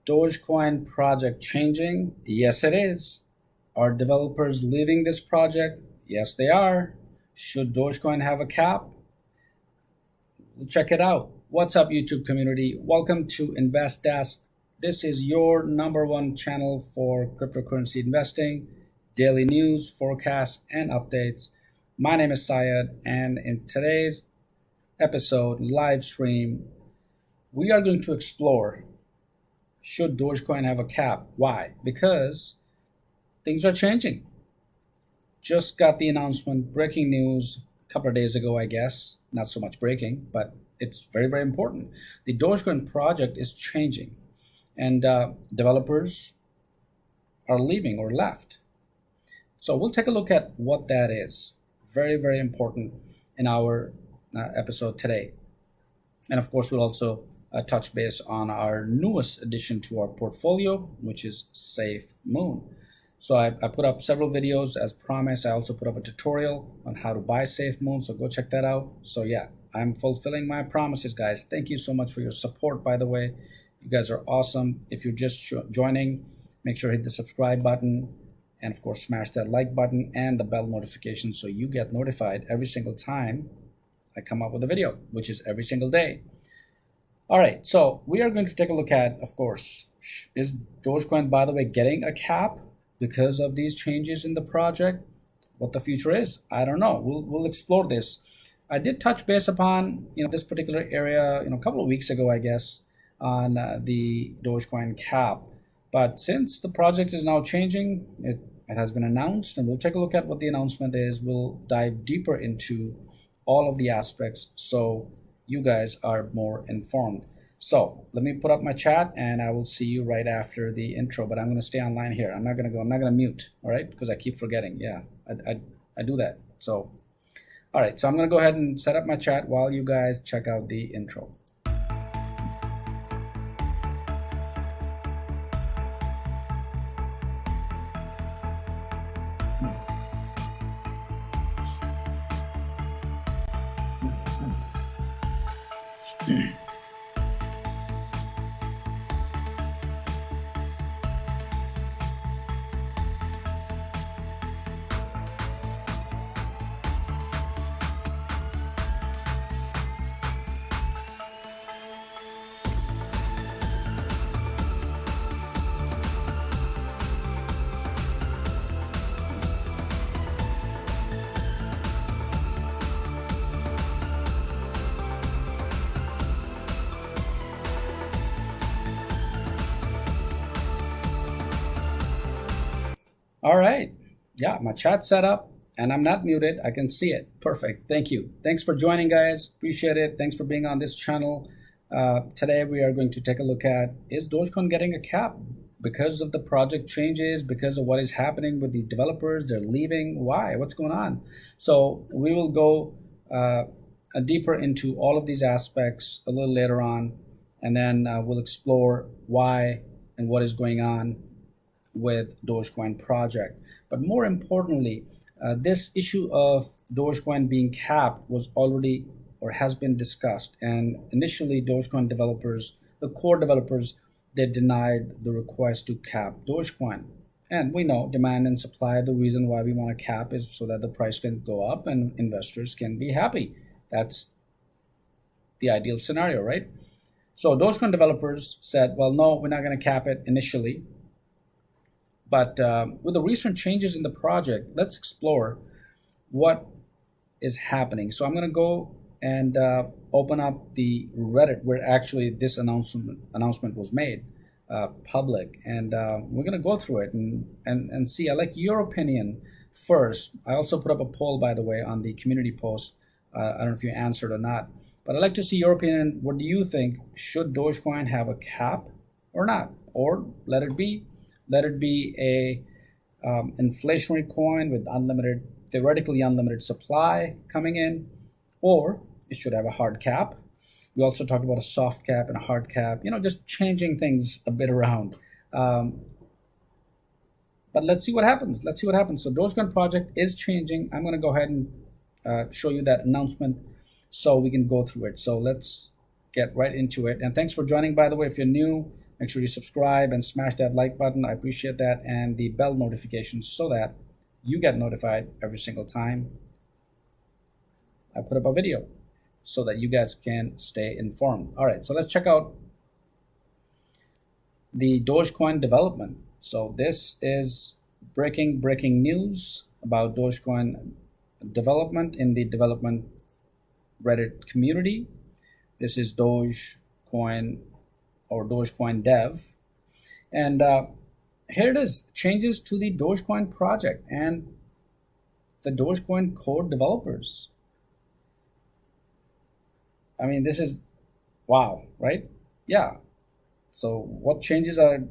Dogecoin project changing? Yes, it is. Are developers leaving this project? Yes, they are. Should Dogecoin have a cap? Check it out. What's up, YouTube community? Welcome to Invest Desk. This is your #1 channel for cryptocurrency investing, daily news, forecasts, and updates. My name is Syed, and in today's episode, live stream, we are going to explore, should Dogecoin have a cap? Why? Because things are changing. Just got the announcement, breaking news a couple of days ago, I guess. Not so much breaking, but it's very, very important. The Dogecoin project is changing, and developers are leaving or left. So we'll take a look at what that is. Very, very important in our episode today. And of course, we'll also touch base on our newest addition to our portfolio, which is SafeMoon. So I put up several videos as promised. I also put up a tutorial on how to buy SafeMoon, so go check that out. So yeah, I'm fulfilling my promises, guys. Thank you so much for your support, by the way. You guys are awesome. If you're just joining, make sure to hit the subscribe button, and of course smash that like button and the bell notification so you get notified every single time I come up with a video, which is every single day. All right, so we are going to take a look at, of course, is Dogecoin, by the way, getting a cap because of these changes in the project? What the future is, I don't know. We'll explore this. I did touch base upon this particular area a couple of weeks ago, I guess, on the Dogecoin cap. But since the project is now changing, it has been announced, and we'll take a look at what the announcement is. We'll dive deeper into all of the aspects so you guys are more informed. So let me put up my chat, and I will see you right after the intro. But I'm going to stay online here. I'm not going to mute, all right? Because I keep forgetting. Yeah, I do that. So, all right. So I'm going to go ahead and set up my chat while you guys check out the intro. All right. Yeah, my chat's set up and I'm not muted. I can see it. Perfect. Thank you. Thanks for joining, guys. Appreciate it. Thanks for being on this channel. Today, we are going to take a look at, is Dogecoin getting a cap because of the project changes, because of what is happening with these developers? They're leaving. Why? What's going on? So we will go deeper into all of these aspects a little later on, and then we'll explore why and what is going on with Dogecoin project. But more importantly, this issue of Dogecoin being capped was already or has been discussed, and initially Dogecoin developers, the core developers, they denied the request to cap Dogecoin. And we know demand and supply, the reason why we want to cap is so that the price can go up and investors can be happy. That's the ideal scenario, right? So Dogecoin developers said, well, no, we're not going to cap it initially. But with the recent changes in the project, let's explore what is happening. So I'm going to go and open up the Reddit where actually this announcement was made public. And we're going to go through it and see. I'd like your opinion first. I also put up a poll, by the way, on the community post. I don't know if you answered or not. But I'd like to see your opinion. What do you think? Should Dogecoin have a cap or not? Or let it be? Let it be a inflationary coin with theoretically unlimited supply coming in, or it should have a hard cap. We also talked about a soft cap and a hard cap, just changing things a bit around. But let's see what happens. So Dogecoin project is changing. I'm going to go ahead and show you that announcement so we can go through it. So let's get right into it. And thanks for joining, by the way. If you're new, Make sure you subscribe and smash that like button. I appreciate that, and the bell notifications so that you get notified every single time I put up a video, so that you guys can stay informed. All right, so let's check out the Dogecoin development. So this is breaking news about Dogecoin development in the development Reddit community. This is Dogecoin or Dogecoin dev, and here it is: changes to the Dogecoin project and the Dogecoin code developers. I mean, this is wow, right? Yeah. So what changes are,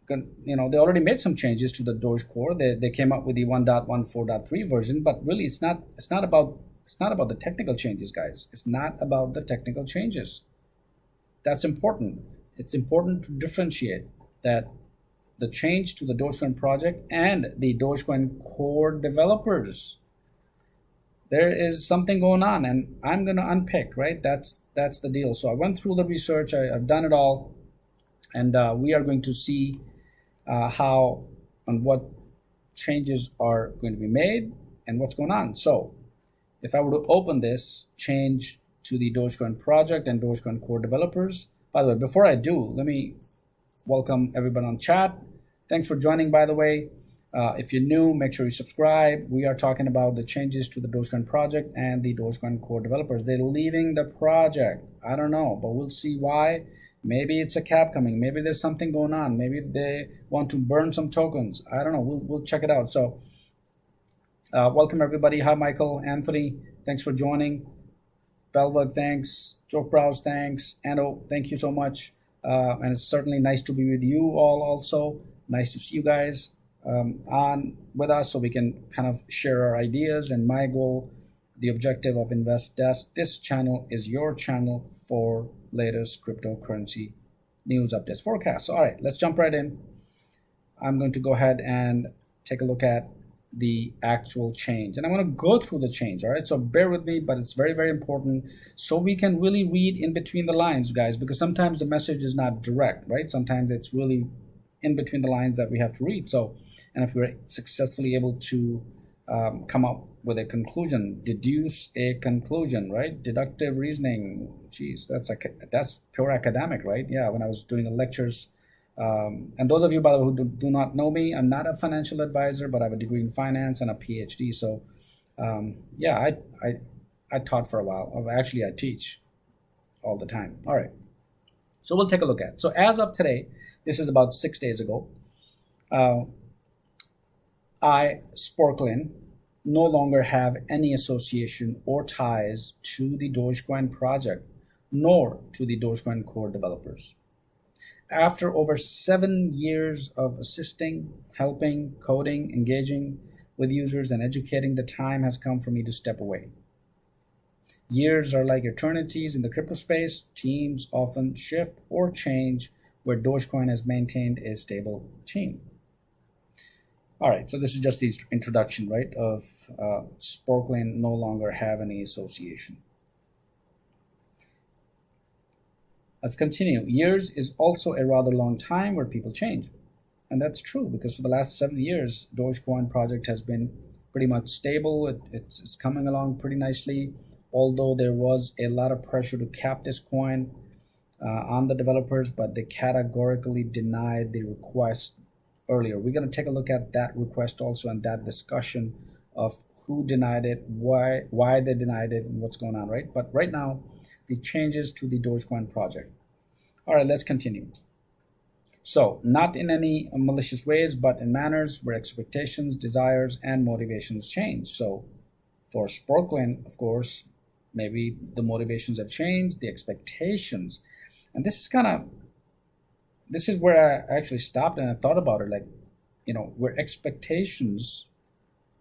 they already made some changes to the Doge core. They came up with the 1.14.3 version, but really it's not about the technical changes, guys. It's not about the technical changes. That's important. It's important to differentiate that the change to the Dogecoin project and the Dogecoin core developers. There is something going on, and I'm going to unpick, right? That's the deal. So I went through the research. I've done it all, and we are going to see how and what changes are going to be made and what's going on. So if I were to open this change to the Dogecoin project and Dogecoin core developers, by the way, before I do, let me welcome everyone on chat. Thanks for joining, by the way. If you're new, make sure you subscribe. We are talking about the changes to the Dogecoin project and the Dogecoin core developers. They're leaving the project. I don't know, but we'll see why. Maybe it's a cap coming. Maybe there's something going on. Maybe they want to burn some tokens. I don't know. We'll check it out. So welcome, everybody. Hi, Michael, Anthony. Thanks for joining. Belvug, thanks. Joke Browse, thanks. Anno, thank you so much. And it's certainly nice to be with you all also. Nice to see you guys on with us, so we can kind of share our ideas. And my goal, the objective of Invest Desk, this channel is your channel for latest cryptocurrency news, updates, forecasts. All right, let's jump right in. I'm going to go ahead and take a look at the actual change, and I'm going to go through the change. All right, so bear with me, but it's very important, so we can really read in between the lines, guys, because sometimes the message is not direct, right? Sometimes it's really in between the lines that we have to read. So, and if we're successfully able to come up with a conclusion, deduce a conclusion, right? Deductive reasoning. Geez, that's pure academic, right? Yeah, when I was doing the lectures. And those of you, by the way, who do not know me, I'm not a financial advisor, but I have a degree in finance and a PhD. So, yeah, I taught for a while. Actually, I teach all the time. All right. So we'll take a look at it. So as of today, this is about 6 days ago, I, Sporklin, no longer have any association or ties to the Dogecoin project, nor to the Dogecoin core developers. After over 7 years of assisting, helping, coding, engaging with users, and educating, the time has come for me to step away. Years are like eternities in the crypto space. Teams often shift or change, where Dogecoin has maintained a stable team. All right, so this is just the introduction, right, of Sporklin no longer have any association. Let's continue. Years is also a rather long time where people change. And that's true, because for the last 7 years, Dogecoin project has been pretty much stable. It's coming along pretty nicely, although there was a lot of pressure to cap this coin on the developers, but they categorically denied the request earlier. We're going to take a look at that request also, and that discussion of who denied it, why they denied it, and what's going on, right? But right now, the changes to the Dogecoin project. All right, let's continue. So, not in any malicious ways, but in manners where expectations, desires, and motivations change. So, for Sporklin, of course, maybe the motivations have changed, the expectations. And this is where I actually stopped and I thought about it, like, where expectations,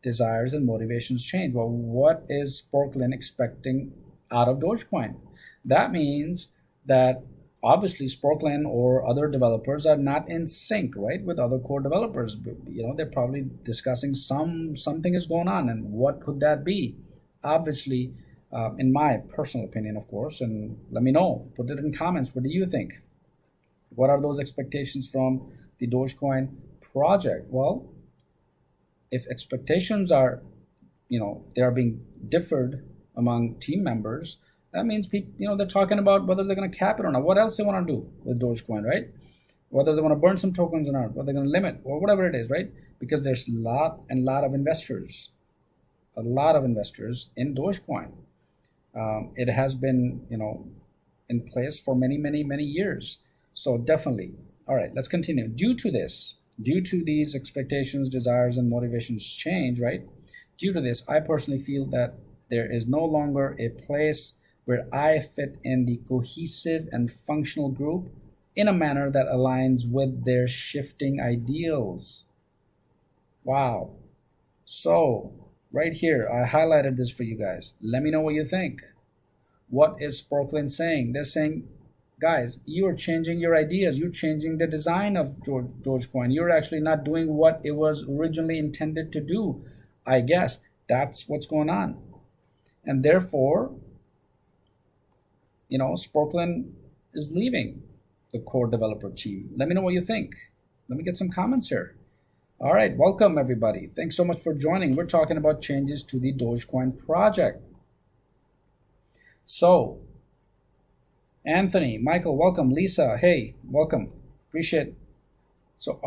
desires, and motivations change. Well, what is Sporklin expecting out of Dogecoin? That means that obviously Sporklin or other developers are not in sync, right, with other core developers. They're probably discussing something is going on, and what could that be? Obviously, in my personal opinion, of course, and let me know, put it in comments. What do you think? What are those expectations from the Dogecoin project? Well, if expectations are, they are being differed among team members, that means people, they're talking about whether they're going to cap it or not. What else they want to do with Dogecoin, right? Whether they want to burn some tokens or not, whether they're going to limit or whatever it is, right? Because there's a lot of investors, in Dogecoin. It has been, in place for many, many, many years. So definitely. All right, let's continue. Due to these expectations, desires, and motivations change, right? Due to this, I personally feel that there is no longer a place where I fit in the cohesive and functional group in a manner that aligns with their shifting ideals. Wow. So right here, I highlighted this for you guys. Let me know what you think. What is Sporkland saying? They're saying, guys, you are changing your ideas. You're changing the design of Dogecoin. You're actually not doing what it was originally intended to do. I guess that's what's going on. And therefore, Sporkland is leaving the core developer team. Let me know what you think. Let me get some comments here. All right, welcome everybody. Thanks so much for joining. We're talking about changes to the Dogecoin project. So, Anthony, Michael, welcome. Lisa, hey, welcome. Appreciate it. So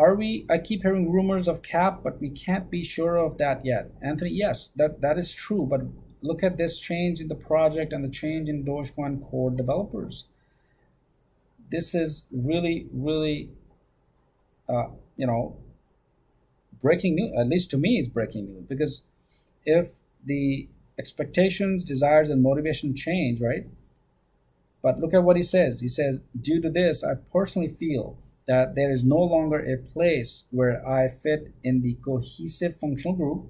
I keep hearing rumors of cap, but we can't be sure of that yet. Anthony, yes, that is true, but look at this change in the project and the change in Dogecoin core developers. This is really, really, breaking news. At least to me, it's breaking news, because if the expectations, desires, and motivation change, right? But look at what he says. He says, due to this, I personally feel that there is no longer a place where I fit in the cohesive functional group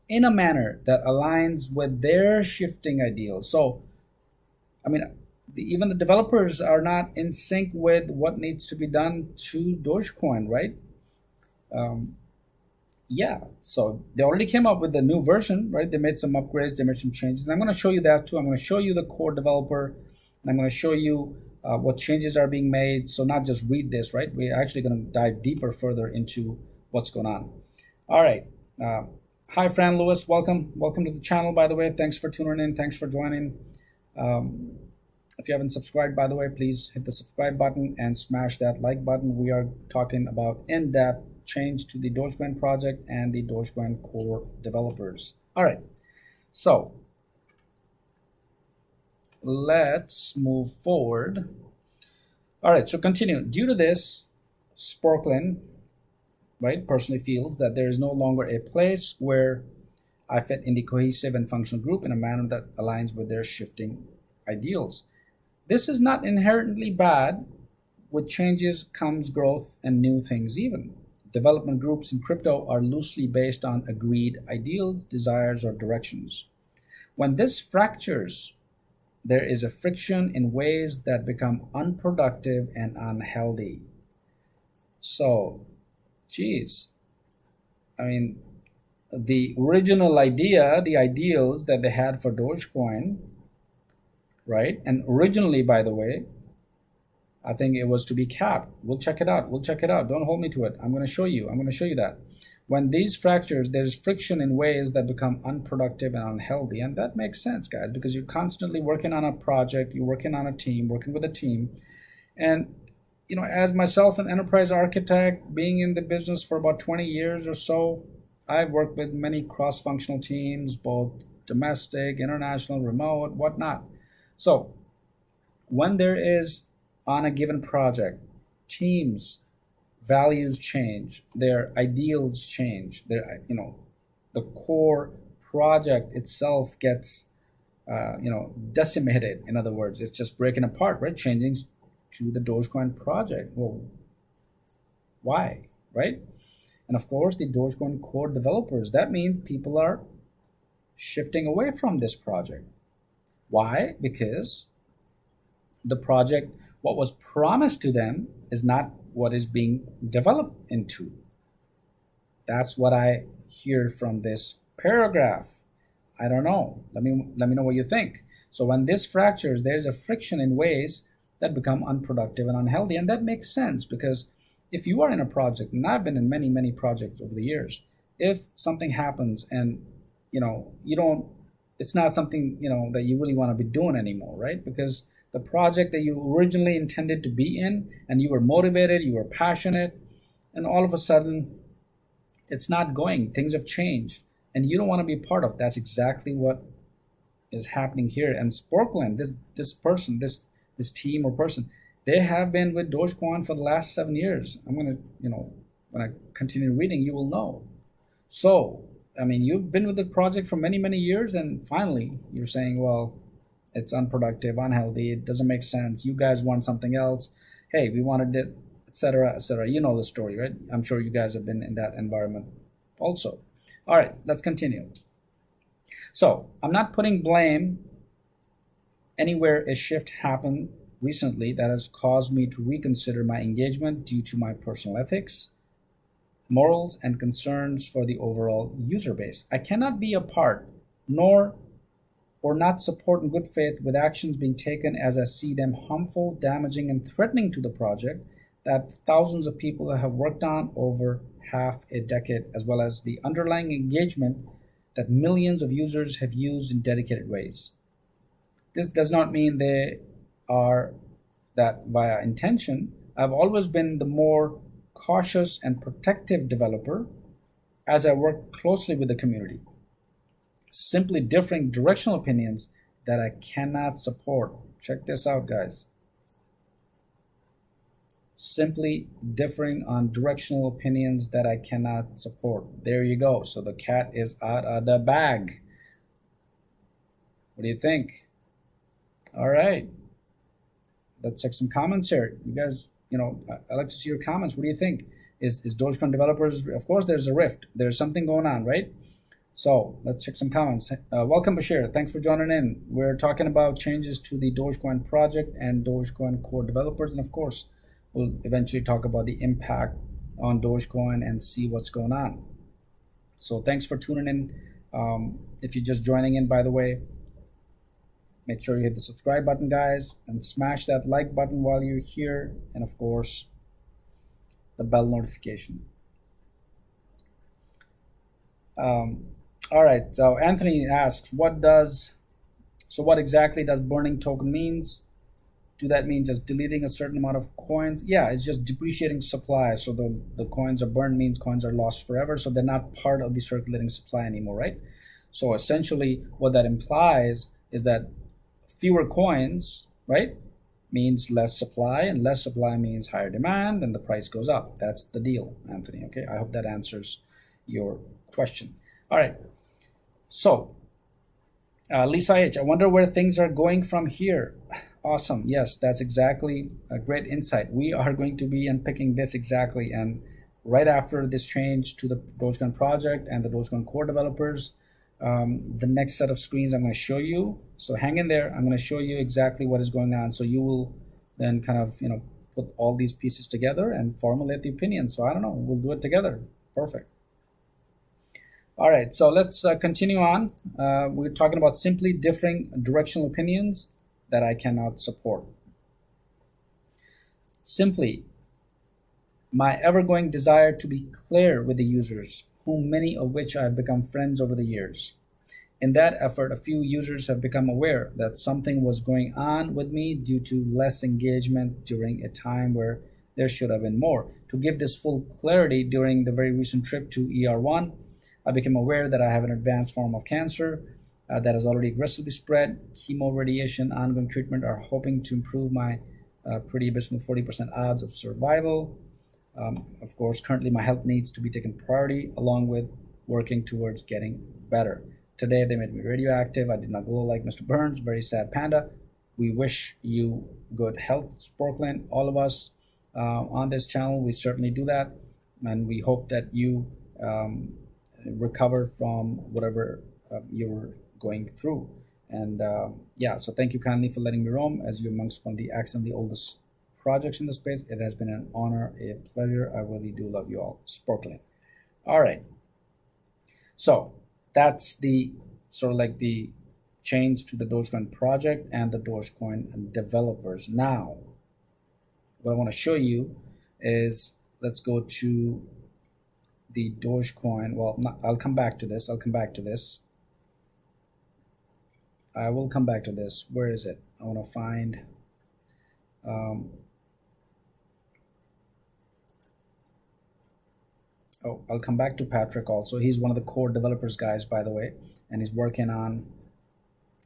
in a manner that aligns with their shifting ideals. So, even the developers are not in sync with what needs to be done to Dogecoin, right? Yeah, so they already came up with the new version, right? They made some upgrades, they made some changes. And I'm going to show you that too. I'm going to show you the core developer, and I'm going to show you what changes are being made. So not just read this, right? We're actually going to dive deeper further into what's going on. All right. Hi, Fran Lewis. Welcome to the channel, by the way. Thanks for tuning in. Thanks for joining. If you haven't subscribed, by the way, please hit the subscribe button and smash that like button. We are talking about in-depth change to the Dogecoin project and the Dogecoin core developers. All right, so let's move forward. All right, so continue. Due to this, Sporkland, right, personally feels that there is no longer a place where I fit in the cohesive and functional group in a manner that aligns with their shifting ideals. This is not inherently bad. With changes comes growth and new things even. Development groups in crypto are loosely based on agreed ideals, desires, or directions. When this fractures, there is a friction in ways that become unproductive and unhealthy. So, geez, the original idea, the ideals that they had for Dogecoin, right? And originally, by the way, I think it was to be capped. We'll check it out. Don't hold me to it. I'm going to show you that. When these fractures, there's friction in ways that become unproductive and unhealthy. And that makes sense, guys, because you're constantly working on a project, you're working on a team, working with a team. And, as myself, an enterprise architect, being in the business for about 20 years or so, I've worked with many cross-functional teams, both domestic, international, remote, whatnot. So when there is, on a given project, teams, values change, their ideals change, the core project itself gets, decimated. In other words, it's just breaking apart, right? Changing to the Dogecoin project. Well, why, right? And of course, the Dogecoin core developers, that means people are shifting away from this project. Why? Because the project, what was promised to them, is not what is being developed into. That's what I hear from this paragraph. I don't know. Let me know what you think. So when this fractures, there's a friction in ways that become unproductive and unhealthy. And that makes sense, because if you are in a project, and I've been in many, many projects over the years, if something happens and you don't, it's not something that you really want to be doing anymore, right? Because the project that you originally intended to be in, and you were motivated, you were passionate, and all of a sudden it's not going, things have changed, and you don't want to be part of. That's exactly what is happening here. And Sporkland, this person, this team or person, they have been with Dogecoin for the last 7 years. I'm gonna, when I continue reading, you will know. So I mean, you've been with the project for many, many years, and finally you're saying, well, it's unproductive, unhealthy, it doesn't make sense, you guys want something else, hey, we wanted it, etc., etc. You know the story, right? I'm sure you guys have been in that environment also. All right, let's continue. So I'm not putting blame anywhere. A shift happened recently that has caused me to reconsider my engagement due to my personal ethics, morals, and concerns for the overall user base. I cannot be a part or not support in good faith with actions being taken as I see them harmful, damaging, and threatening to the project that thousands of people have worked on over half a decade, as well as the underlying engagement that millions of users have used in dedicated ways. This does not mean they are that via intention. I've always been the more cautious and protective developer as I work closely with the community. Simply differing directional opinions that I cannot support. Check this out, guys. Simply differing on directional opinions that I cannot support. There you go. So the cat is out of the bag. What do you think? All right. Let's check some comments here. You guys, I like to see your comments. What do you think? Is Dogecoin developers, of course there's a rift. There's something going on, right? So let's check some comments. Welcome, Bashir. Thanks for joining in. We're talking about changes to the Dogecoin project and Dogecoin core developers. And of course, we'll eventually talk about the impact on Dogecoin and see what's going on. So thanks for tuning in. If you're just joining in, by the way, make sure you hit the subscribe button, guys, and smash that like button while you're here. And of course, the bell notification. All right, so Anthony asks, what exactly does burning token means? Do that mean just deleting a certain amount of coins? Yeah, it's just depreciating supply. So the coins are burned means coins are lost forever. So they're not part of the circulating supply anymore, right? So essentially what that implies is that fewer coins, right, means less supply, and less supply means higher demand, and the price goes up. That's the deal, Anthony. Okay, I hope that answers your question. All right. So, Lisa H., I wonder where things are going from here. Awesome. Yes, that's exactly a great insight. We are going to be unpicking this exactly. And right after this change to the Dogecoin project and the Dogecoin core developers, the next set of screens I'm going to show you. So hang in there. I'm going to show you exactly what is going on. So you will then kind of, put all these pieces together and formulate the opinion. So I don't know, we'll do it together. Perfect. All right, so let's continue on. We're talking about simply differing directional opinions that I cannot support. Simply, my ever-going desire to be clear with the users, whom many of which I have become friends over the years. In that effort, a few users have become aware that something was going on with me due to less engagement during a time where there should have been more. To give this full clarity, during the very recent trip to ER1, I became aware that I have an advanced form of cancer that has already aggressively spread. Chemo, radiation, ongoing treatment are hoping to improve my pretty abysmal 40% odds of survival. Of course, currently my health needs to be taken priority, along with working towards getting better. Today, they made me radioactive. I did not glow like Mr. Burns. Very sad panda. We wish you good health, Sporkland. All of us on this channel, we certainly do that. And we hope that you recover from whatever you're going through. And yeah, so thank you kindly for letting me roam as you amongst one of the accidentally oldest projects in the space. It has been an honor, a pleasure. I really do love you all. Sporkland. All right. So that's the sort of like the change to the Dogecoin project and the Dogecoin developers. Now, what I want to show you is, let's go to the Dogecoin. Well, I'll come back to this. I will come back to this. Where is it? I want to find I'll come back to Patrick also. He's one of the core developers guys, by the way, and he's working on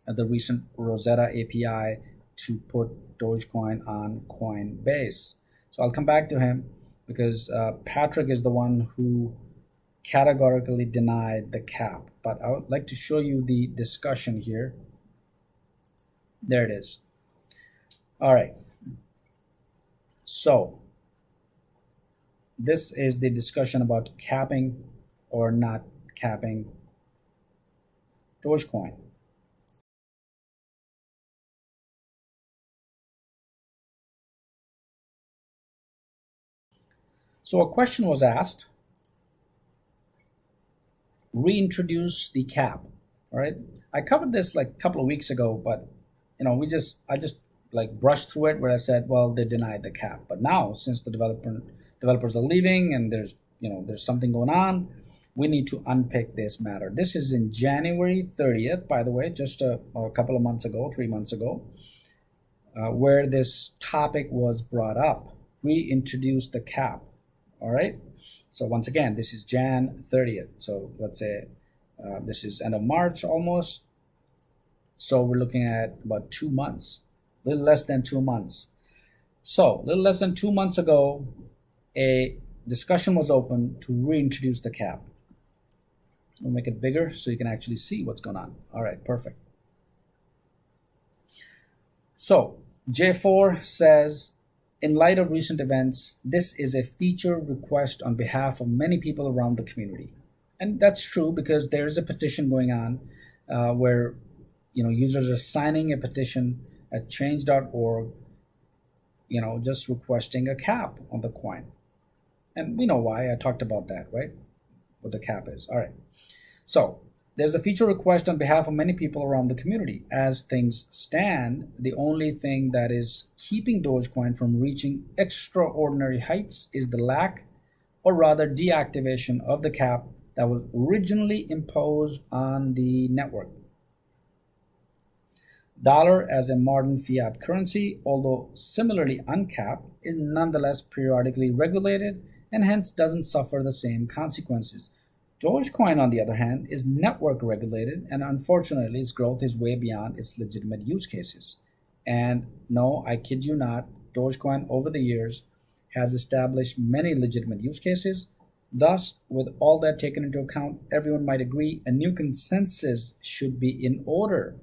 the recent Rosetta API to put Dogecoin on Coinbase. So I'll come back to him because Patrick is the one who categorically denied the cap. But I would like to show you the discussion here. There it is. All right. So this is the discussion about capping or not capping Dogecoin. So a question was asked: reintroduce the cap. All right, I covered this like a couple of weeks ago, but I just like brushed through it, where I said, well, they denied the cap. But now, since the developers are leaving and there's something going on, we need to unpick this matter. This is in January 30th, by the way, just a couple of months ago, 3 months ago, where this topic was brought up: reintroduce the cap. All right. So once again, this is Jan 30th. So let's say this is end of March almost. So we're looking at about 2 months, a little less than 2 months. So a little less than 2 months ago, a discussion was open to reintroduce the cap. We'll make it bigger so you can actually see what's going on. All right, perfect. So J4 says, in light of recent events, this is a feature request on behalf of many people around the community. And that's true, because there is a petition going on where users are signing a petition at change.org, just requesting a cap on the coin. And we know why. I talked about that, right? What the cap is. All right. So there's a feature request on behalf of many people around the community. As things stand, the only thing that is keeping Dogecoin from reaching extraordinary heights is the lack, or rather deactivation, of the cap that was originally imposed on the network. Dollar as a modern fiat currency, although similarly uncapped, is nonetheless periodically regulated and hence doesn't suffer the same consequences. Dogecoin, on the other hand, is network regulated, and unfortunately its growth is way beyond its legitimate use cases. And no, I kid you not, Dogecoin over the years has established many legitimate use cases. Thus, with all that taken into account, everyone might agree a new consensus should be in order.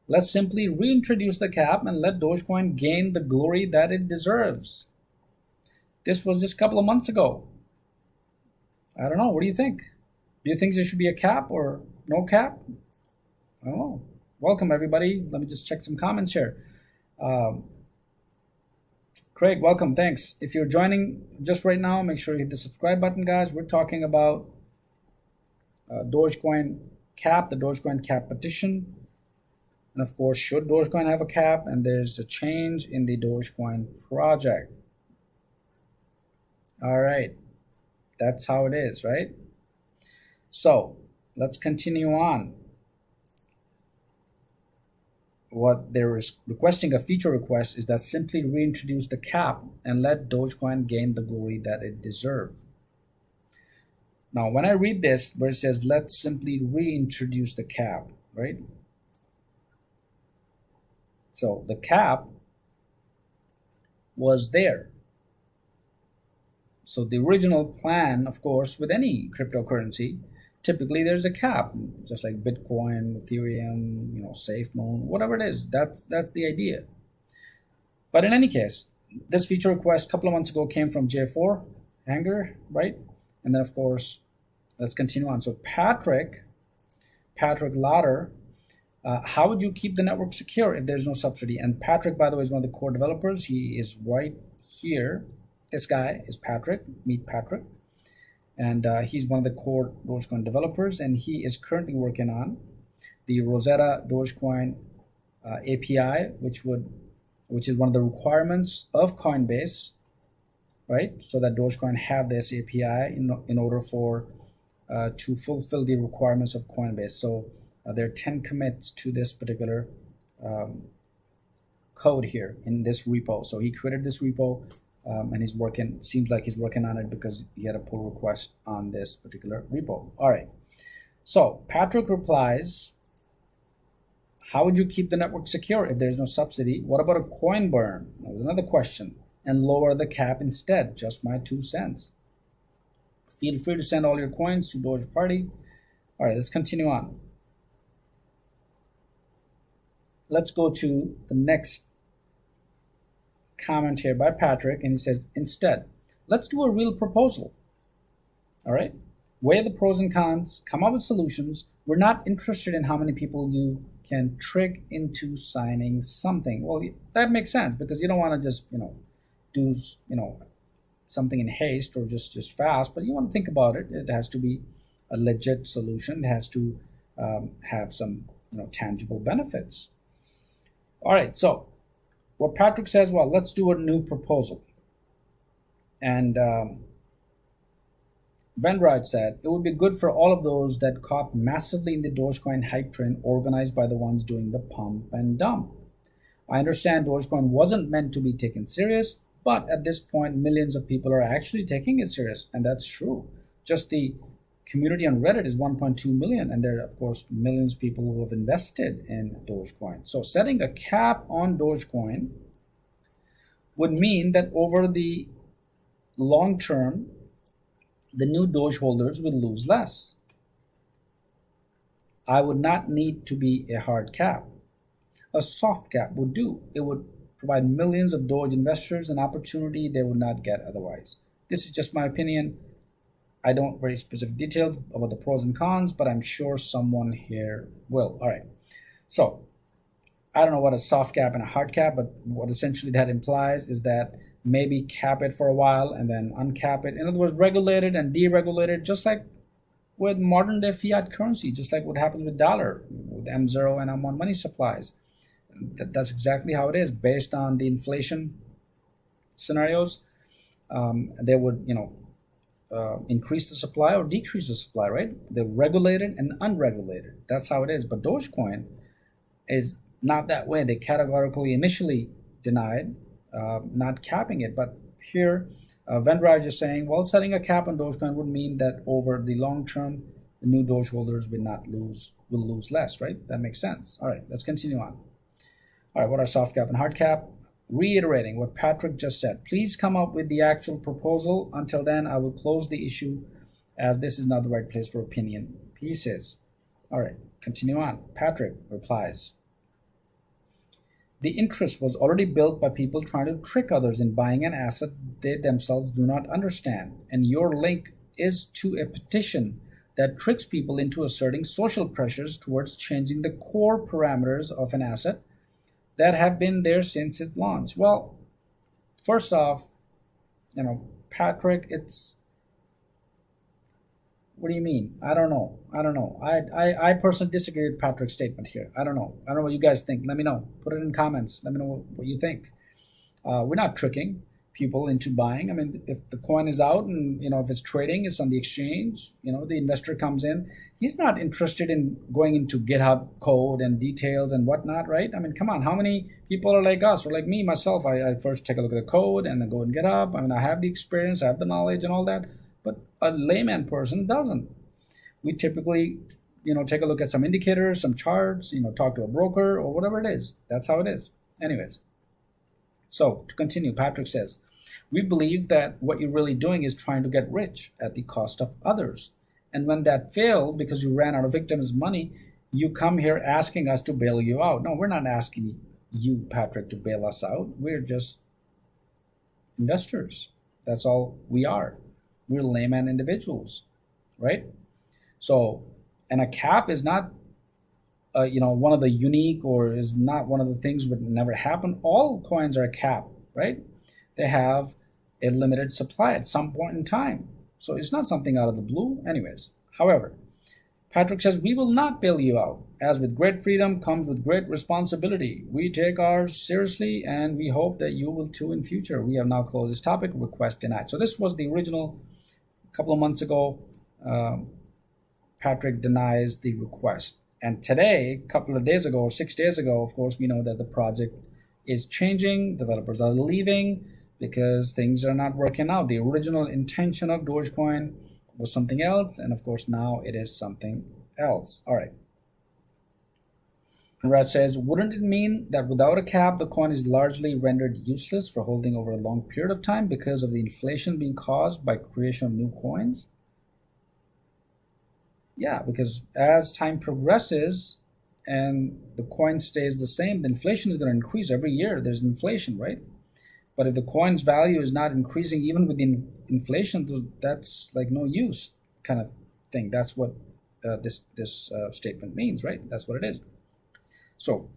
Let's simply reintroduce the cap and let Dogecoin gain the glory that it deserves. This was just a couple of months ago. I don't know. What do you think? Do you think there should be a cap or no cap? I don't know. Welcome, everybody. Let me just check some comments here. Craig, welcome. Thanks. If you're joining just right now, make sure you hit the subscribe button, guys. We're talking about Dogecoin cap, the Dogecoin cap petition. And of course, should Dogecoin have a cap? And there's a change in the Dogecoin project. All right. That's how it is, right? So let's continue on. What they're requesting, a feature request, is that simply reintroduce the cap and let Dogecoin gain the glory that it deserves. Now, when I read this, where it says, let's simply reintroduce the cap, right? So the cap was there. So the original plan, of course, with any cryptocurrency, typically there's a cap, just like Bitcoin, Ethereum, SafeMoon, whatever it is. That's the idea. But in any case, this feature request a couple of months ago came from J4 Hanger, right? And then, of course, let's continue on. So Patrick Lauder, how would you keep the network secure if there's no subsidy? And Patrick, by the way, is one of the core developers. He is right here. This guy is Patrick. Meet Patrick. And he's one of the core Dogecoin developers, and he is currently working on the Rosetta Dogecoin API, which would which is one of the requirements of Coinbase, right? So that Dogecoin have this API in order for to fulfill the requirements of Coinbase. So there are 10 commits to this particular code here in this repo. So he created this repo and he's working, seems like he's working on it because he had a pull request on this particular repo. All right. So Patrick replies, how would you keep the network secure if there's no subsidy? What about a coin burn? That was another question. And lower the cap instead. Just my 2 cents. Feel free to send all your coins to Doge Party. All right, let's continue on. Let's go to the next comment here by Patrick, and he says, instead, let's do a real proposal. All right, weigh the pros and cons, come up with solutions. We're not interested in how many people you can trick into signing something. Well, that makes sense because you don't want to just, do, something in haste or just fast, but you want to think about it. It has to be a legit solution. It has to have some, tangible benefits. All right, so what Patrick says, well, let's do a new proposal. And Venraj said, it would be good for all of those that caught massively in the Dogecoin hype train organized by the ones doing the pump and dump. I understand Dogecoin wasn't meant to be taken serious, but at this point, millions of people are actually taking it serious, and that's true. Just the community on Reddit is 1.2 million, and there are, of course, millions of people who have invested in Dogecoin. So setting a cap on Dogecoin would mean that over the long term, the new Doge holders will lose less. I would not need to be a hard cap. A soft cap would do. It would provide millions of Doge investors an opportunity they would not get otherwise. This is just my opinion. I don't very specific details about the pros and cons, but I'm sure someone here will. All right. So I don't know what a soft cap and a hard cap, but what essentially that implies is that maybe cap it for a while and then uncap it. In other words, regulated and deregulated, just like with modern day fiat currency, just like what happens with dollar, with M0 and M1 money supplies. That's exactly how it is. Based on the inflation scenarios, they would, increase the supply or decrease the supply, right? They're regulated and unregulated. That's how it is. But Dogecoin is not that way. They categorically initially denied not capping it. But here, Venraj is saying, well, setting a cap on Dogecoin would mean that over the long term, the new Doge holders will lose less, right? That makes sense. All right, let's continue on. All right, what are soft cap and hard cap? Reiterating what Patrick just said, please come up with the actual proposal. Until then, I will close the issue as this is not the right place for opinion pieces. All right, continue on. Patrick replies, the interest was already built by people trying to trick others in buying an asset they themselves do not understand. And your link is to a petition that tricks people into asserting social pressures towards changing the core parameters of an asset that have been there since its launch. Well, first off, Patrick, what do you mean? I don't know. I personally disagree with Patrick's statement here. I don't know what you guys think. Let me know. Put it in comments. Let me know what you think. We're not tricking people into buying. I mean, if the coin is out and, if it's trading, it's on the exchange, the investor comes in, he's not interested in going into GitHub code and details and whatnot, right? I mean, come on, how many people are like us or like me, myself? I first take a look at the code and then go and GitHub. I mean, I have the experience, I have the knowledge and all that, but a layman person doesn't. We typically, take a look at some indicators, some charts, talk to a broker or whatever it is. That's how it is. Anyways. So to continue, Patrick says, we believe that what you're really doing is trying to get rich at the cost of others. And when that failed because you ran out of victims' money, you come here asking us to bail you out. No, we're not asking you, Patrick, to bail us out. We're just investors. That's all we are. We're layman individuals, right? So, and a cap is not one of the unique or is not one of the things that never happen. All coins are capped, right? They have a limited supply at some point in time. So it's not something out of the blue. Anyways, however, Patrick says, we will not bail you out. As with great freedom comes with great responsibility. We take ours seriously and we hope that you will too in future. We have now closed this topic. Request denied. So this was the original a couple of months ago. Patrick denies the request. And today, a couple of days ago or 6 days ago, of course, we know that the project is changing. Developers are leaving because things are not working out. The original intention of Dogecoin was something else, and of course now it is something else. All right. Raj says, wouldn't it mean that without a cap, the coin is largely rendered useless for holding over a long period of time because of the inflation being caused by creation of new coins? Yeah, because as time progresses and the coin stays the same, the inflation is going to increase every year. There's inflation, right? But if the coin's value is not increasing even with inflation, that's like no use kind of thing. That's what this statement means, right? That's what it is. So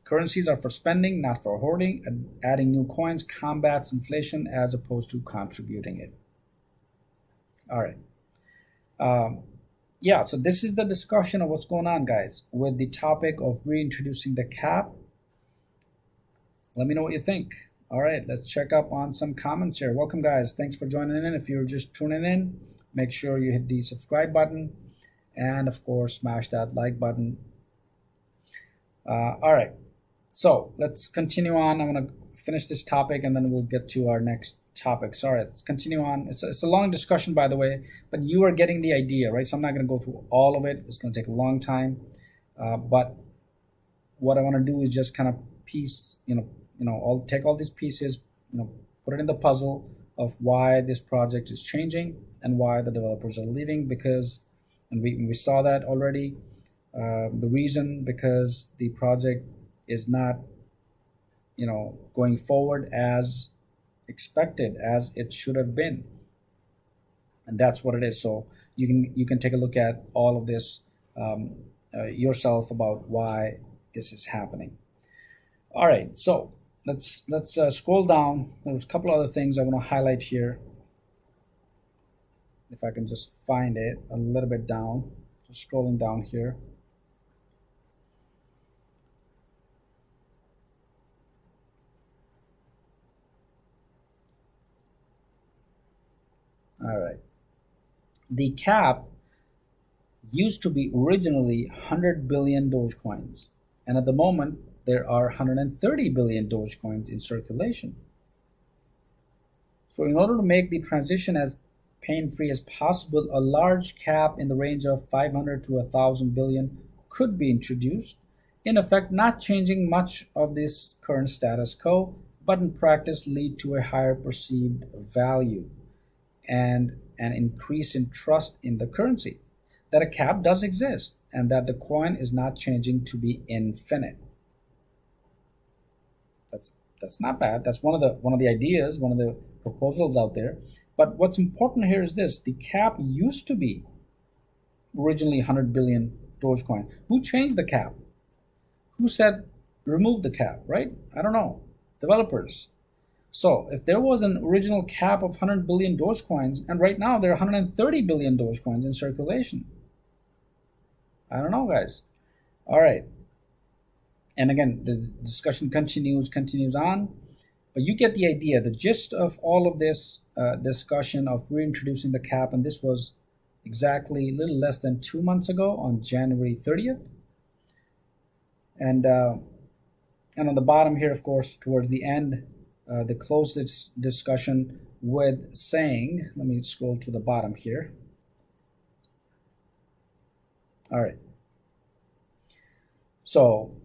currencies are for spending, not for hoarding, and adding new coins combats inflation as opposed to contributing it. All right. Yeah, so this is the discussion of what's going on, guys, with the topic of reintroducing the cap. Let me know what you think. All right, let's check up on some comments here. Welcome, guys. Thanks for joining in. If you're just tuning in, make sure you hit the subscribe button and, of course, smash that like button. All right, so let's continue on. I'm going to finish this topic and then we'll get to our next topic. Sorry, let's continue on. It's a long discussion, by the way, but you are getting the idea, right? So I'm not going to go through all of it. It's going to take a long time. But what I want to do is just kind of piece, I'll take all these pieces, put it in the puzzle of why this project is changing and why the developers are leaving. Because, and we saw that already. The reason, because the project is not, going forward as expected, as it should have been, and that's what it is. So you can take a look at all of this yourself about why this is happening. All right, so let's scroll down. There's a couple other things I want to highlight here. If I can just find it a little bit down, just scrolling down here. All right. The cap used to be originally 100 billion Dogecoins, and at the moment there are 130 billion Dogecoins in circulation. So in order to make the transition as pain-free as possible, a large cap in the range of 500 to 1,000 billion could be introduced, in effect not changing much of this current status quo, but in practice lead to a higher perceived value and an increase in trust in the currency, that a cap does exist and that the coin is not changing to be infinite. That's not bad. That's one of the ideas, one of the proposals out there. But what's important here is this: the cap used to be originally 100 billion Dogecoin. Who changed the cap? Who said remove the cap, right? I don't know. Developers. So if there was an original cap of 100 billion Dogecoins, and right now there are 130 billion Dogecoins in circulation, I don't know, guys. All right. And again, the discussion continues on, but you get the idea, the gist of all of this discussion of reintroducing the cap, and this was exactly a little less than 2 months ago on January 30th. And on the bottom here, of course, towards the end, the closest discussion with saying, let me scroll to the bottom here. All right. So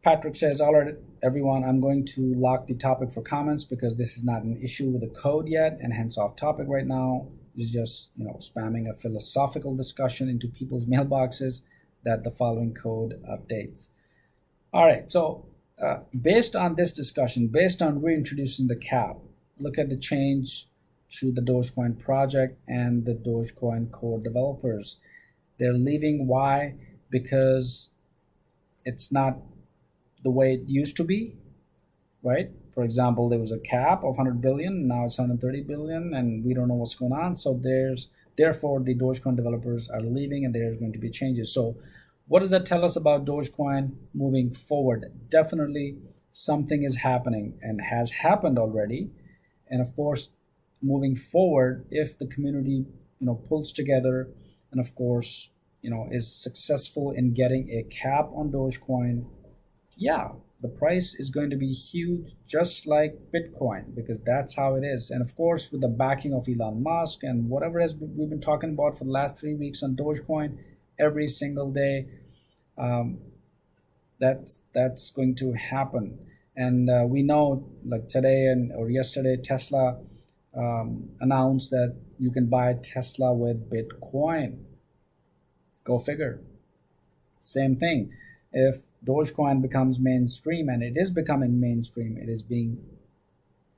Patrick says, all right, everyone, I'm going to lock the topic for comments because this is not an issue with the code yet and hence off topic right now. This is just, spamming a philosophical discussion into people's mailboxes that the following code updates. All right, so based on this discussion, based on reintroducing the cap, look at the change to the Dogecoin project and the Dogecoin core developers. They're leaving. Why? Because it's not the way it used to be, right? For example, there was a cap of 100 billion, now it's 130 billion, and we don't know what's going on. So there's Therefore, the Dogecoin developers are leaving and there's going to be changes. So what does that tell us about Dogecoin moving forward? Definitely something is happening and has happened already. And of course, moving forward, if the community, pulls together and of course, is successful in getting a cap on Dogecoin, yeah, the price is going to be huge, just like Bitcoin, because that's how it is. And of course, with the backing of Elon Musk and whatever we've been talking about for the last 3 weeks on Dogecoin, every single day, that's going to happen. And we know, like today or yesterday, Tesla announced that you can buy Tesla with Bitcoin. Go figure. Same thing. If Dogecoin becomes mainstream, and it is becoming mainstream,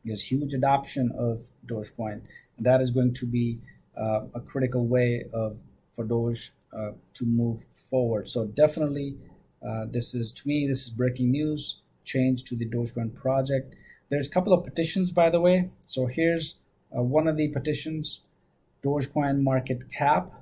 there's huge adoption of Dogecoin. And that is going to be a critical way for Doge to move forward. So definitely, this is breaking news. Change to the Dogecoin project. There's a couple of petitions, by the way. So here's one of the petitions: Dogecoin market cap.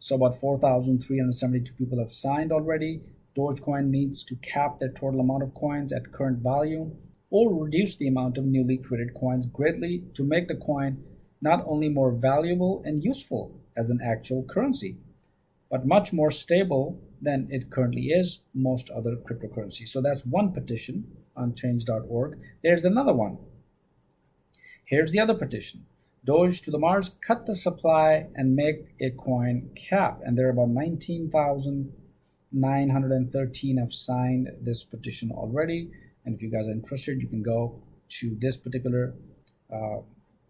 So about 4,372 people have signed already. Dogecoin needs to cap their total amount of coins at current value or reduce the amount of newly created coins greatly to make the coin not only more valuable and useful as an actual currency, but much more stable than it currently is most other cryptocurrencies. So that's one petition on change.org. There's another one. Here's the other petition. Doge to the Mars, cut the supply and make a coin cap. And there are about 19,913 have signed this petition already. And if you guys are interested, you can go to this particular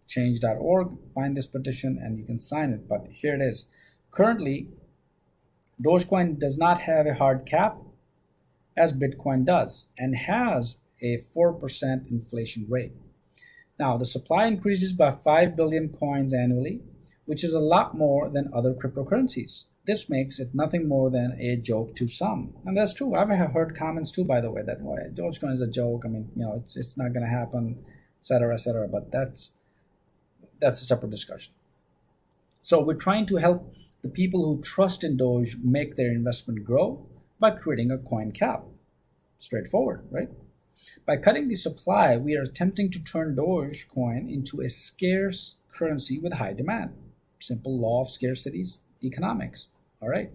change.org, find this petition, and you can sign it. But here it is. Currently, Dogecoin does not have a hard cap, as Bitcoin does, and has a 4% inflation rate. Now, the supply increases by 5 billion coins annually, which is a lot more than other cryptocurrencies. This makes it nothing more than a joke to some. And that's true. I've heard comments too, by the way, that why Dogecoin is a joke. I mean, it's not going to happen, et cetera, et cetera. But that's a separate discussion. So we're trying to help the people who trust in Doge make their investment grow by creating a coin cap. Straightforward, right? By cutting the supply, we are attempting to turn Dogecoin into a scarce currency with high demand. Simple law of scarcity economics. All right.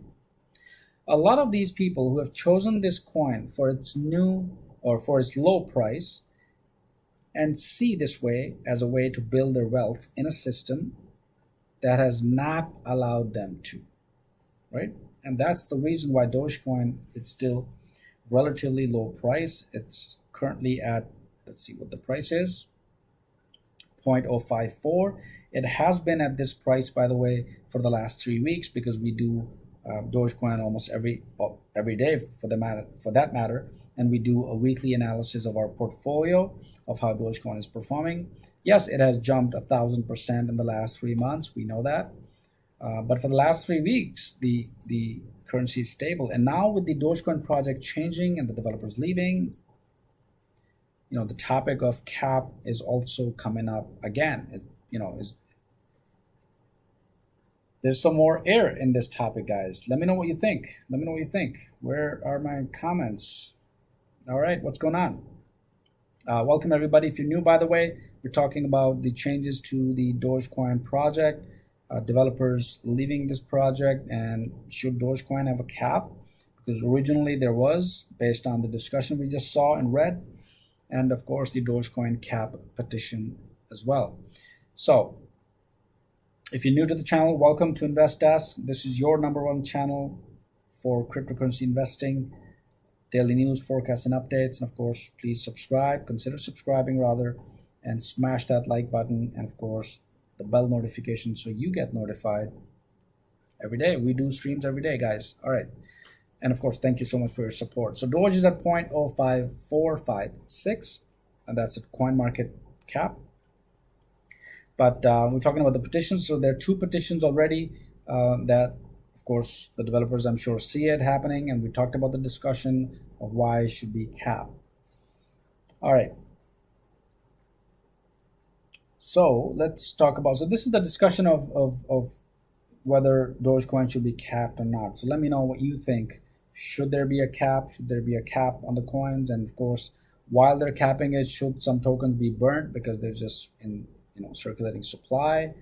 A lot of these people who have chosen this coin for its low price and see this way as a way to build their wealth in a system that has not allowed them to, right? And that's the reason why Dogecoin, it's still relatively low price. It's currently at, let's see what the price is, 0.054. It has been at this price, by the way, for the last 3 weeks, because we do Dogecoin almost every day for that matter, and we do a weekly analysis of our portfolio of how Dogecoin is performing. Yes, it has jumped 1,000% in the last 3 months. We know that, but for the last 3 weeks, the currency is stable. And now with the Dogecoin project changing and the developers leaving, the topic of cap is also coming up again. There's some more air in this topic, guys. Let me know what you think. Where are my comments? All right, what's going on? Welcome everybody. If you're new, by the way, we're talking about the changes to the Dogecoin project, developers leaving this project, and should Dogecoin have a cap? Because originally there was, based on the discussion we just saw and read, and of course the Dogecoin cap petition as well. So if you're new to the channel, welcome to Invest Desk. This is your #1 channel for cryptocurrency investing, daily news, forecasts, and updates. And of course, please consider subscribing rather, and smash that like button, and of course the bell notification so you get notified every day. We do streams every day, guys. All right. And of course, thank you so much for your support. So Doge is at 0.05456, and that's at coin market cap. But we're talking about the petitions. So there are 2 petitions already that, of course, the developers, I'm sure, see it happening. And we talked about the discussion of why it should be capped. All right. So let's talk about. So this is the discussion of whether Dogecoin should be capped or not. So let me know what you think. Should there be a cap? Should there be a cap on the coins? And of course, while they're capping it, should some tokens be burnt because they're just in circulating supply?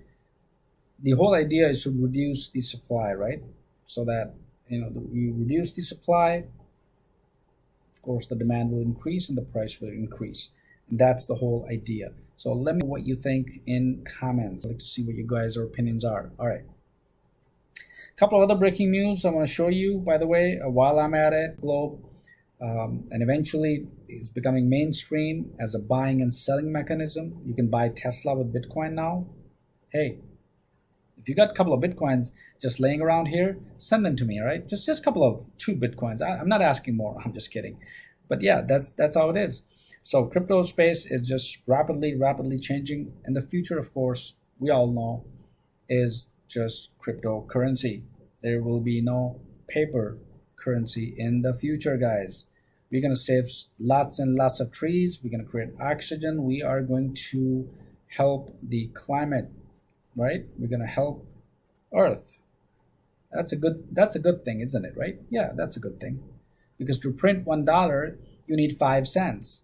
The whole idea is to reduce the supply, right? So that you reduce the supply, of course, the demand will increase and the price will increase. And that's the whole idea. So let me know what you think in comments. I'd like to see what you guys' opinions are. All right. A couple of other breaking news I want to show you, by the way, while I'm at it, Globe, and eventually is becoming mainstream as a buying and selling mechanism. You can buy Tesla with Bitcoin now. Hey, if you got a couple of Bitcoins just laying around here, send them to me, all right? Just a couple of 2 Bitcoins. I'm not asking more. I'm just kidding. But yeah, that's how it is. So crypto space is just rapidly changing. And the future, of course, we all know, is just cryptocurrency. There will be no paper currency in the future, guys. We're going to save lots and lots of trees. We're going to create oxygen. We are going to help the climate, right? We're going to help Earth. That's a good thing, isn't it, right? Yeah, that's a good thing. Because to print $1, you need 5 cents.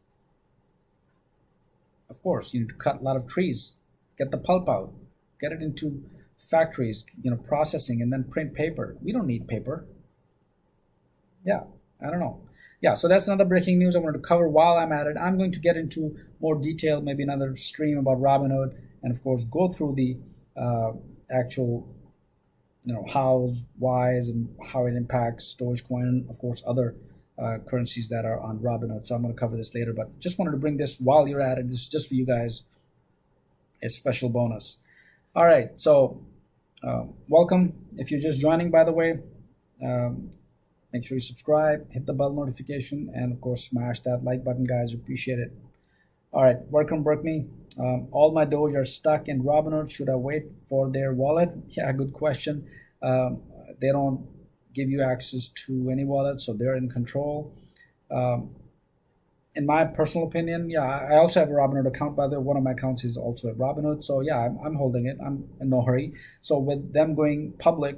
Of course, you need to cut a lot of trees, get the pulp out, get it into factories, processing, and then print paper. We don't need paper. Yeah, I don't know. Yeah, so that's another breaking news I wanted to cover while I'm at it. I'm going to get into more detail, maybe another stream about Robinhood, and of course go through the actual, hows, whys, and how it impacts Dogecoin, and of course other currencies that are on Robinhood. So I'm going to cover this later, but just wanted to bring this while you're at it. This is just for you guys, a special bonus. All right, so welcome. If you're just joining, by the way, make sure you subscribe, hit the bell notification, and of course smash that like button, guys. Appreciate it. All right, welcome, Berkney. All my Doge are stuck in Robinhood. Should I wait for their wallet? Yeah, good question. They don't give you access to any wallet, so they're in control. In my personal opinion, yeah, I also have a Robinhood account. By the way, one of my accounts is also a Robinhood. So yeah, I'm holding it. I'm in no hurry. So with them going public,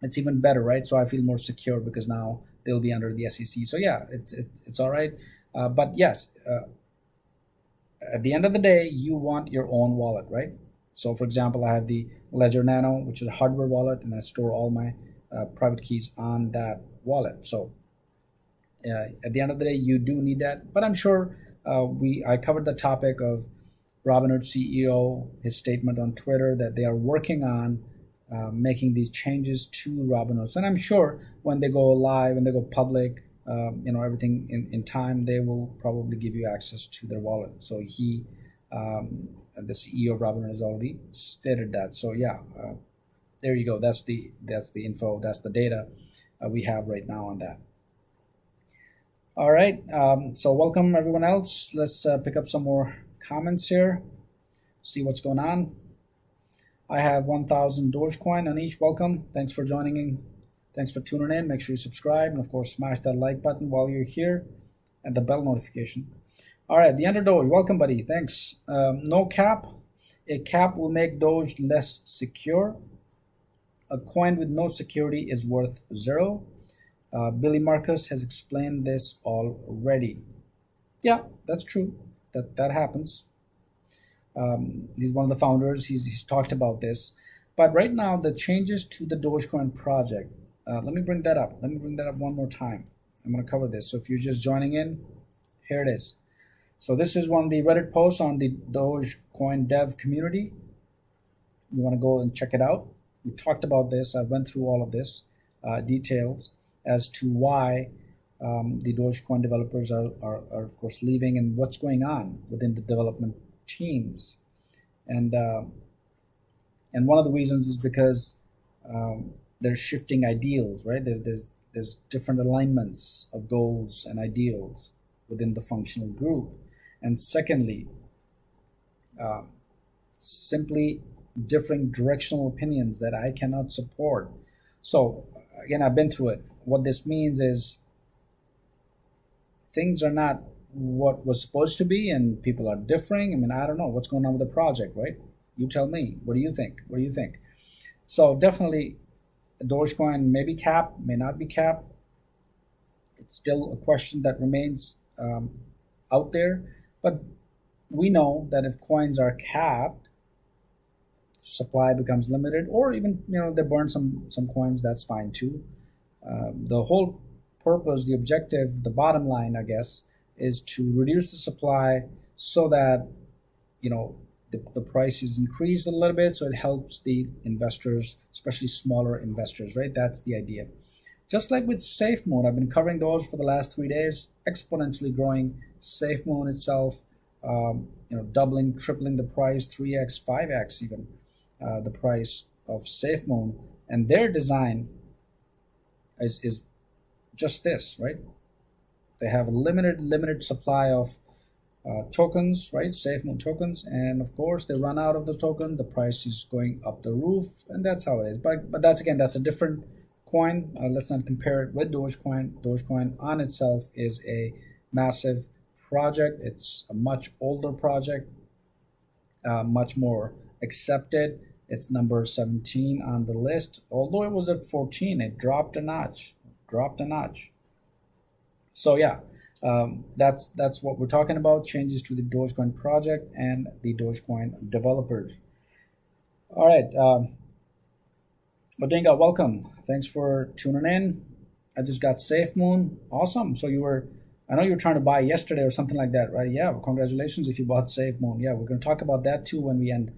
it's even better, right? So I feel more secure because now they'll be under the SEC. So yeah, it's all right. But yes, at the end of the day, you want your own wallet, right? So for example, I have the Ledger Nano, which is a hardware wallet, and I store all my private keys on that wallet. So at the end of the day, you do need that. But I'm sure I covered the topic of Robinhood CEO, his statement on Twitter that they are working on making these changes to Robinhood. And I'm sure when they go live, when they go public, everything in time, they will probably give you access to their wallet. So he, the CEO of Robinhood, has already stated that. So yeah, there you go. That's the info. That's the data we have right now on that. All right. So welcome everyone else. Let's pick up some more comments here. See what's going on. I have 1,000 Dogecoin on each. Welcome. Thanks for joining in. Thanks for tuning in. Make sure you subscribe and of course smash that like button while you're here and the bell notification. All right, the Doge. Welcome, buddy. Thanks. No cap. A cap will make Doge less secure. A coin with no security is worth 0. Billy Marcus has explained this already. Yeah, that's true. That happens. He's one of the founders. He's talked about this. But right now, the changes to the Dogecoin project. Let me bring that up. Let me bring that up one more time. I'm going to cover this. So if you're just joining in, here it is. So this is one of the Reddit posts on the Dogecoin dev community. You want to go and check it out. We talked about this. I went through all of this details as to why the Dogecoin developers are of course leaving and what's going on within the development teams. And one of the reasons is because they're shifting ideals, right? There's different alignments of goals and ideals within the functional group. And secondly, simply differing directional opinions that I cannot support. So again, I've been through it. What this means is things are not what was supposed to be, and people are differing. I mean, I don't know what's going on with the project, right? You tell me. What do you think? What do you think? So definitely, Dogecoin may be capped, may not be capped. It's still a question that remains out there. But we know that if coins are capped, supply becomes limited, or even they burn some coins. That's fine too. The whole purpose, the objective, the bottom line, I guess, is to reduce the supply so that the price is increased a little bit, so it helps the investors, especially smaller investors, right? That's the idea. Just like with SafeMoon, I've been covering those for the last 3 days, exponentially growing. SafeMoon itself, doubling, tripling the price, 3x, 5x even the price of SafeMoon, and their design is just this, right? They have a limited supply of tokens, right? SafeMoon tokens, and of course they run out of the token. The price is going up the roof, and that's how it is. But that's a different coin. Let's not compare it with Dogecoin. Dogecoin on itself is a massive project. It's a much older project, much more accepted. It's number 17 on the list. Although it was at 14, it dropped a notch. So yeah, that's what we're talking about. Changes to the Dogecoin project and the Dogecoin developers. All right, Odinga, welcome. Thanks for tuning in. I just got SafeMoon. Awesome. So I know you were trying to buy yesterday or something like that, right? Yeah, well, congratulations if you bought SafeMoon. Yeah, we're going to talk about that too when we end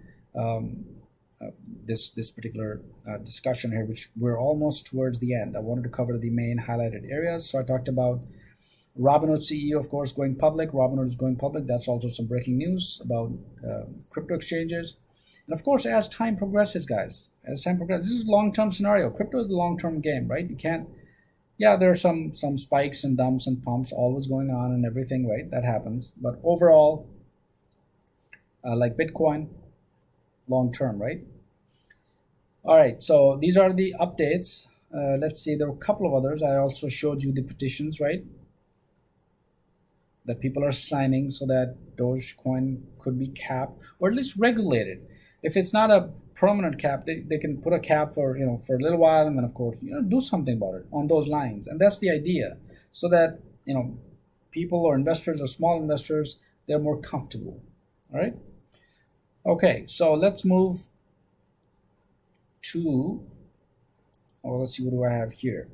this particular discussion here, which we're almost towards the end. I wanted to cover the main highlighted areas. So I talked about Robinhood CEO, of course, going public. Robinhood is going public. That's also some breaking news about crypto exchanges. And of course, as time progresses, guys, this is a long-term scenario. Crypto is a long-term game, right? You can't, there are some spikes and dumps and pumps always going on and everything, right? That happens. But overall, like Bitcoin, long-term, right? All right, so these are the updates. Let's see, there are a couple of others. I also showed you the petitions, right? That people are signing so that Dogecoin could be capped or at least regulated. If it's not a permanent cap, they can put a cap for for a little while, and then of course do something about it on those lines. And that's the idea, so that people or investors or small investors, they're more comfortable. All right. Okay, so let's move to, let's see, what do I have here?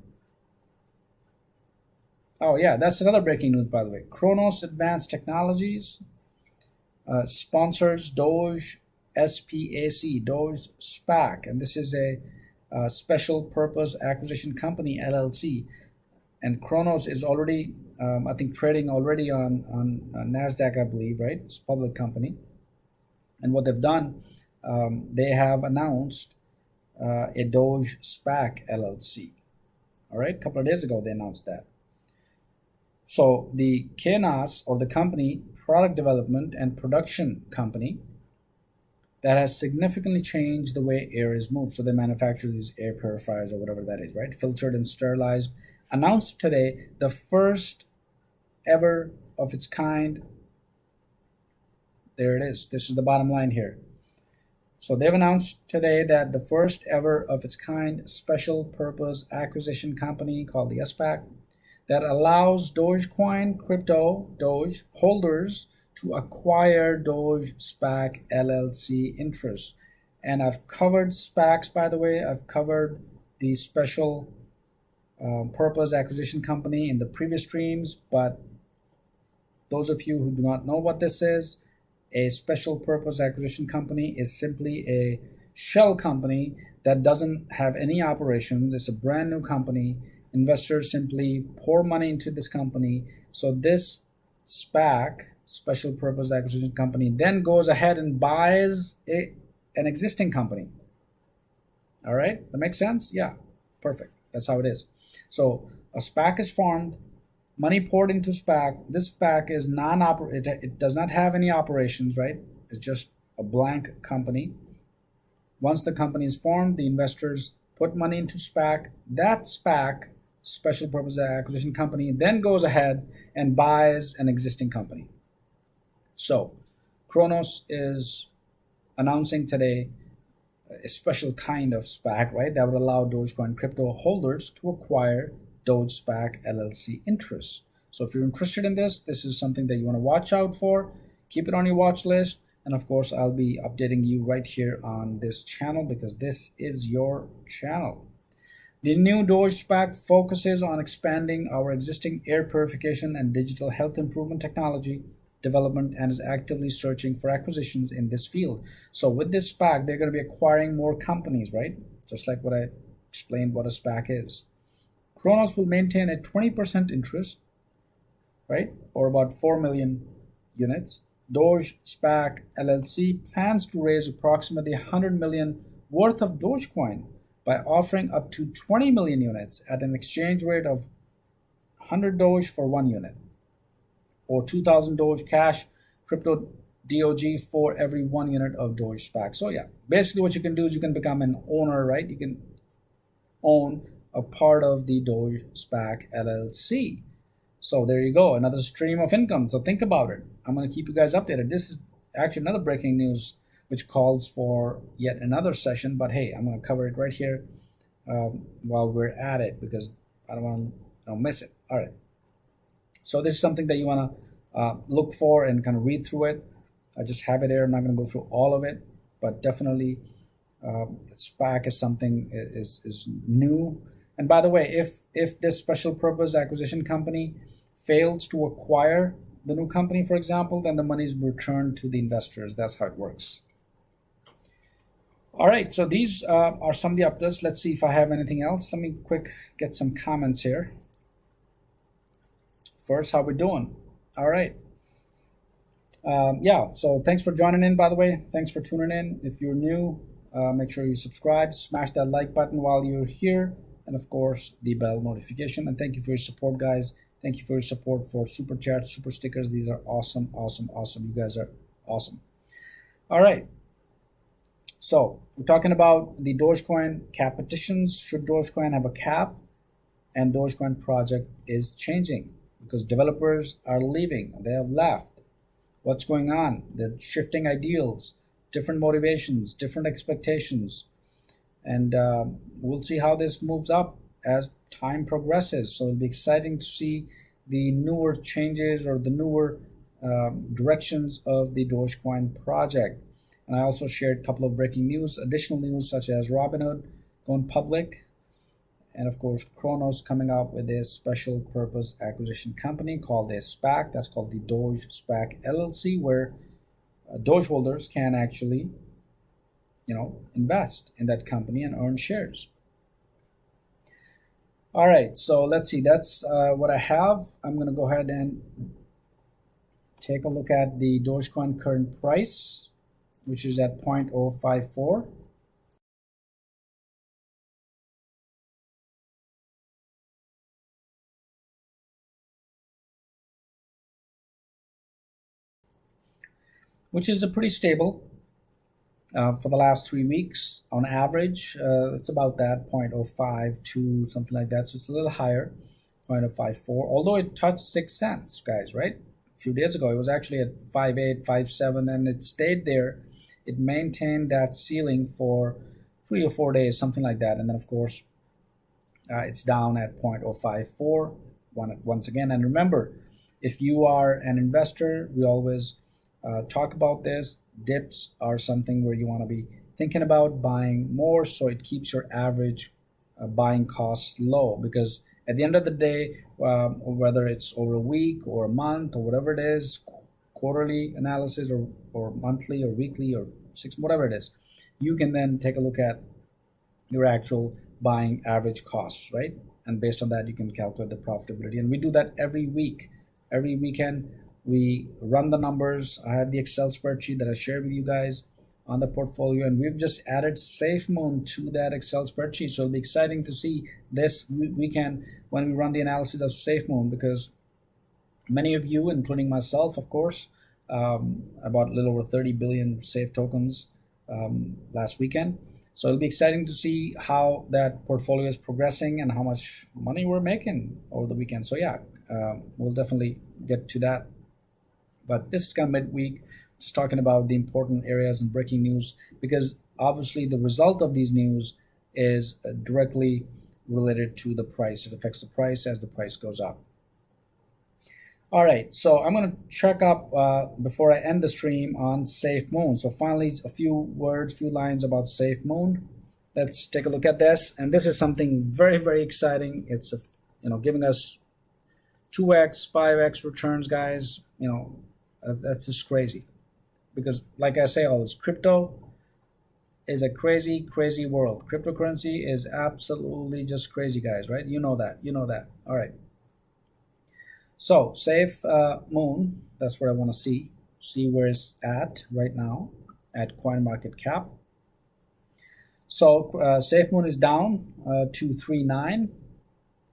Oh yeah, that's another breaking news, by the way. Kronos Advanced Technologies sponsors Doge SPAC, Doge SPAC, and this is a special purpose acquisition company, LLC. And Kronos is already, I think, trading already on NASDAQ, I believe, right? It's a public company. And what they've done, they have announced a Doge SPAC LLC. All right, a couple of days ago they announced that. So the KNOS, or the company, product development and production company, that has significantly changed the way air is moved. So they manufacture these air purifiers or whatever that is, right? Filtered and sterilized. Announced today the first ever of its kind. There it is. This is the bottom line here. So they've announced today that the first ever of its kind special purpose acquisition company called the SPAC that allows Dogecoin crypto Doge holders to acquire Doge SPAC LLC interest. And I've covered SPACs, by the way. I've covered the special purpose acquisition company in the previous streams. But those of you who do not know what this is, a special purpose acquisition company is simply a shell company that doesn't have any operations. It's a brand new company. Investors simply pour money into this company. So this SPAC, special purpose acquisition company, then goes ahead and buys an existing company. All right, that makes sense? Yeah, perfect. That's how it is. So a SPAC is formed, money poured into SPAC. This SPAC is it does not have any operations, right? It's just a blank company. Once the company is formed, the investors put money into SPAC. That SPAC, special purpose acquisition company, then goes ahead and buys an existing company. So Kronos is announcing today a special kind of SPAC, right, that would allow Dogecoin crypto holders to acquire Doge SPAC LLC interest. So if you're interested in this, this is something that you want to watch out for. Keep it on your watch list. And of course, I'll be updating you right here on this channel because this is your channel. The new Doge SPAC focuses on expanding our existing air purification and digital health improvement technology development and is actively searching for acquisitions in this field. So with this SPAC, they're going to be acquiring more companies, right? Just like what I explained what a SPAC is. Kronos will maintain a 20% interest, right, or about 4 million units. Doge SPAC LLC plans to raise approximately 100 million worth of Dogecoin by offering up to 20 million units at an exchange rate of 100 Doge for 1 unit, or 2,000 Doge cash crypto DOG for every 1 unit of Doge SPAC. So yeah, basically what you can do is you can become an owner, right? You can own a part of the Doge SPAC LLC. So there you go, another stream of income. So think about it. I'm going to keep you guys updated. This is actually another breaking news which calls for yet another session. But hey, I'm going to cover it right here while we're at it because I don't want to miss it. All right. So this is something that you want to look for and kind of read through it. I just have it here. I'm not going to go through all of it, but definitely SPAC is something is new. And by the way, if this special purpose acquisition company fails to acquire the new company, for example, then the money is returned to the investors. That's how it works. All right, so these are some of the updates. Let's see if I have anything else. Let me get some comments here. First, how we doing? All right. Yeah, so thanks for joining in, by the way. Thanks for tuning in. If you're new, make sure you subscribe, smash that like button while you're here, and of course, the bell notification. And thank you for your support, guys. Thank you for your support for super chats, super stickers. These are awesome, awesome, awesome. You guys are awesome. All right. So we're talking about the Dogecoin cap petitions. Should Dogecoin have a cap? And Dogecoin project is changing because developers are leaving. They have left. What's going on? They're shifting ideals, different motivations, different expectations. And we'll see how this moves up as time progresses. So it'll be exciting to see the newer changes or the newer directions of the Dogecoin project. And I also shared a couple of breaking news, additional news such as Robinhood going public, and of course Kronos coming out with a special purpose acquisition company called a SPAC. That's called the Doge SPAC LLC, where Doge holders can actually, invest in that company and earn shares. All right, so let's see. That's what I have. I'm going to go ahead and take a look at the Dogecoin current price, which is at 0.054. Which is a pretty stable for the last 3 weeks. On average, it's about that 0.052, something like that. So it's a little higher, 0.054, although it touched 6 cents, guys, right? A few days ago, it was actually at 5.8, 5.7, and it stayed there. It maintained that ceiling for 3 or 4 days, something like that. And then, of course, it's down at 0.054 once again. And remember, if you are an investor, we always talk about this. Dips are something where you want to be thinking about buying more, so it keeps your average buying costs low. Because at the end of the day, whether it's over a week or a month or whatever it is, quarterly analysis or monthly or weekly or 6, whatever it is, you can then take a look at your actual buying average costs, right? And based on that, you can calculate the profitability. And we do that every week. Every weekend, we run the numbers. I have the Excel spreadsheet that I shared with you guys on the portfolio, and we've just added SafeMoon to that Excel spreadsheet. So it'll be exciting to see this weekend when we run the analysis of SafeMoon, because many of you, including myself, of course, about a little over 30 billion safe tokens last weekend. So it'll be exciting to see how that portfolio is progressing and how much money we're making over the weekend. So yeah, We'll definitely get to that. But this is kind of midweek, just talking about the important areas and breaking news, because obviously the result of these news is directly related to the price. It affects the price as the price goes up. All right, so I'm going to check up before I end the stream on SafeMoon. So finally, a few lines about SafeMoon. Let's take a look at this. And this is something very, very exciting. It's giving us 2x, 5x returns, guys. That's just crazy. Because like I say, all this crypto is a crazy, crazy world. Cryptocurrency is absolutely just crazy, guys, right? You know that. All right. So SafeMoon, that's what I want to see where it's at right now at CoinMarketCap. So SafeMoon is down 239,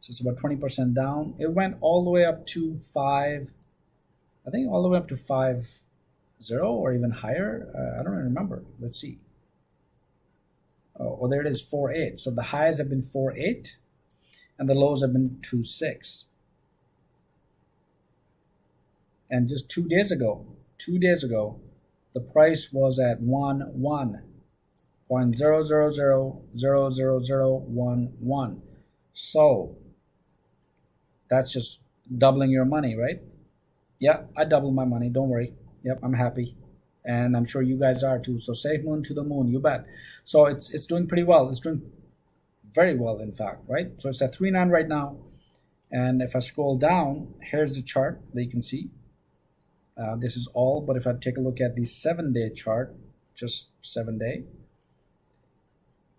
so it's about 20% down. It went all the way up to 5, I think all the way up to 5.0 or even higher. I don't remember. Let's see. Oh, there it is, 4.8. So the highs have been 4.8 and the lows have been 2.6. And just 2 days ago, the price was at 1.000000011. So that's just doubling your money, right? Yeah, I doubled my money. Don't worry. Yep, I'm happy, and I'm sure you guys are too. So SafeMoon to the moon, you bet. So it's doing pretty well. It's doing very well, in fact, right? So it's at 3.9 right now, and if I scroll down, here's the chart that you can see. This is all, but if I take a look at the 7-day chart, just 7-day,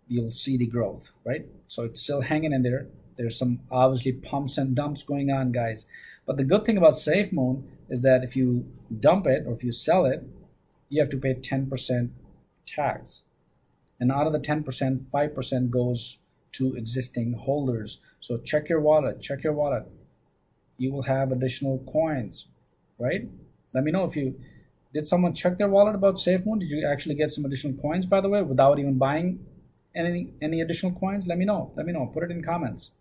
you'll see the growth, right? So it's still hanging in there. There's some obviously pumps and dumps going on, guys. But the good thing about SafeMoon is that if you dump it or if you sell it, you have to pay 10% tax. And out of the 10%, 5% goes to existing holders. So check your wallet. You will have additional coins, right? Let me know if did someone check their wallet about SafeMoon? Did you actually get some additional coins, by the way, without even buying any additional coins? Let me know. Put it in comments.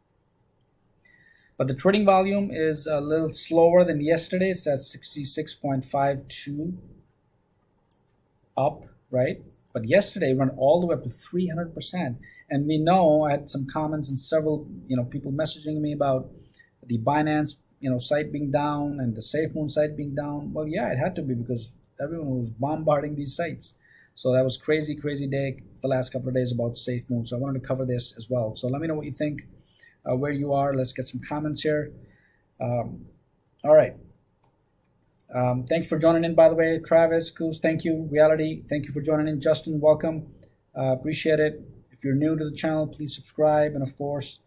But the trading volume is a little slower than yesterday. It's at 66.52 up, right? But yesterday it went all the way up to 300%. And we know, I had some comments and several people messaging me about the Binance site being down and the SafeMoon site being down. Well, yeah, it had to be because everyone was bombarding these sites. So that was crazy day the last couple of days about SafeMoon. So I wanted to cover this as well. So let me know what you think, where you are. Let's get some comments here. All right. Thank you for joining in, by the way. Travis, Coos, thank you. Reality, thank you for joining in. Justin, welcome. Appreciate it. If you're new to the channel, please subscribe. And of course,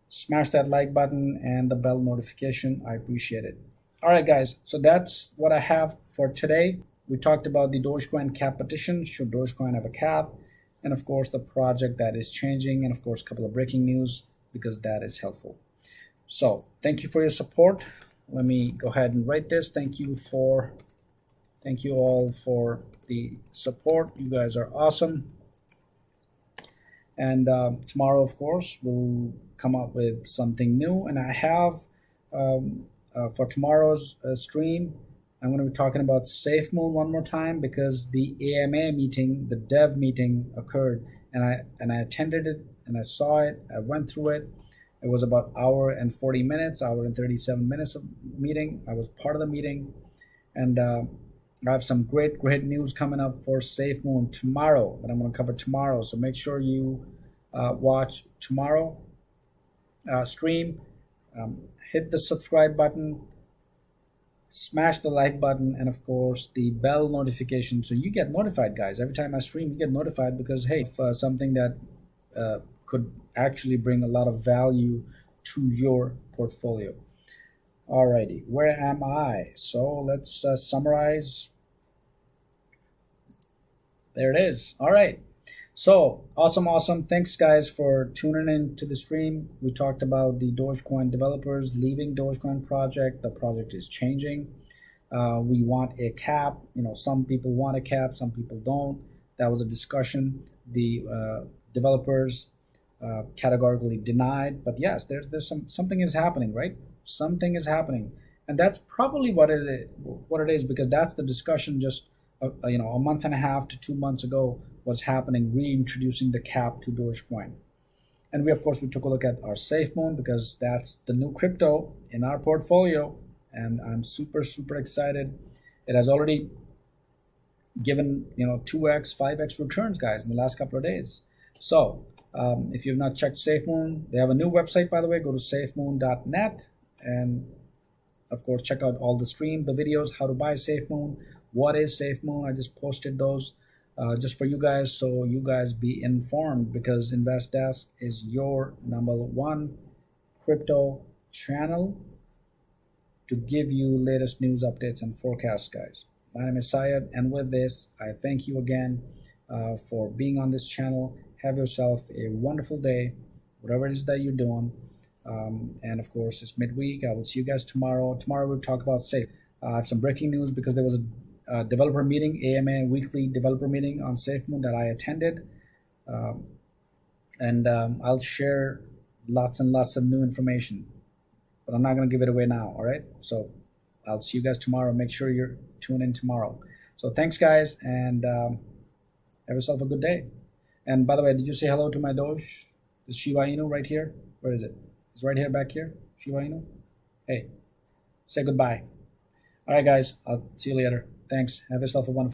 smash that like button and the bell notification. I appreciate it. All right, guys. So that's what I have for today. We talked about the Dogecoin cap petition. Should Dogecoin have a cap? And of course, the project that is changing. And of course, a couple of breaking news because that is helpful. So thank you for your support. Let me go ahead and write this. Thank you all for the support. You guys are awesome. And tomorrow, of course, we'll come up with something new. And I have for tomorrow's stream, I'm going to be talking about SafeMoon one more time because the AMA meeting, the dev meeting occurred, and I attended it and I saw it. I went through it. It was about hour and 40 minutes, hour and 37 minutes of meeting. I was part of the meeting, and I have some great news coming up for SafeMoon tomorrow that I'm going to cover tomorrow. So make sure you watch tomorrow stream. Hit the subscribe button, smash the like button, and of course the bell notification so you get notified, guys. Every time I stream, you get notified because hey, if something that could actually bring a lot of value to your portfolio. Alrighty, where am I? So let's summarize. There it is. All right. So awesome. Thanks, guys, for tuning in to the stream. We talked about the Dogecoin developers leaving Dogecoin project. The project is changing. We want a cap. Some people want a cap, some people don't. That was a discussion. The developers categorically denied. But yes, there's something is happening, right? Something is happening, and that's probably what it is, because that's the discussion just a month and a half to 2 months ago was happening, reintroducing the cap to Dogecoin. And we took a look at our SafeMoon, because that's the new crypto in our portfolio, and I'm super excited. It has already given 2x 5x returns, guys, in the last couple of days. So if you've not checked SafeMoon, they have a new website, by the way. Go to safemoon.net, and of course check out all the stream, the videos, how to buy SafeMoon, what is SafeMoon. I just posted those just for you guys, so you guys be informed, because InvestDesk is your #1 crypto channel to give you latest news, updates, and forecasts, guys. My name is Syed, and with this, I thank you again for being on this channel. Have yourself a wonderful day, whatever it is that you're doing. And of course, it's midweek. I will see you guys tomorrow. Tomorrow we'll talk about Safe. I have some breaking news, because there was a developer meeting, AMA weekly developer meeting on SafeMoon that I attended. And I'll share lots and lots of new information, but I'm not going to give it away now, all right? So I'll see you guys tomorrow. Make sure you're tuned in tomorrow. So thanks, guys, and have yourself a good day. And by the way, did you say hello to my Doge? Is Shiba Inu right here? Where is it? It's right here, back here. Shiba Inu. Hey, say goodbye. All right, guys. I'll see you later. Thanks. Have yourself a wonderful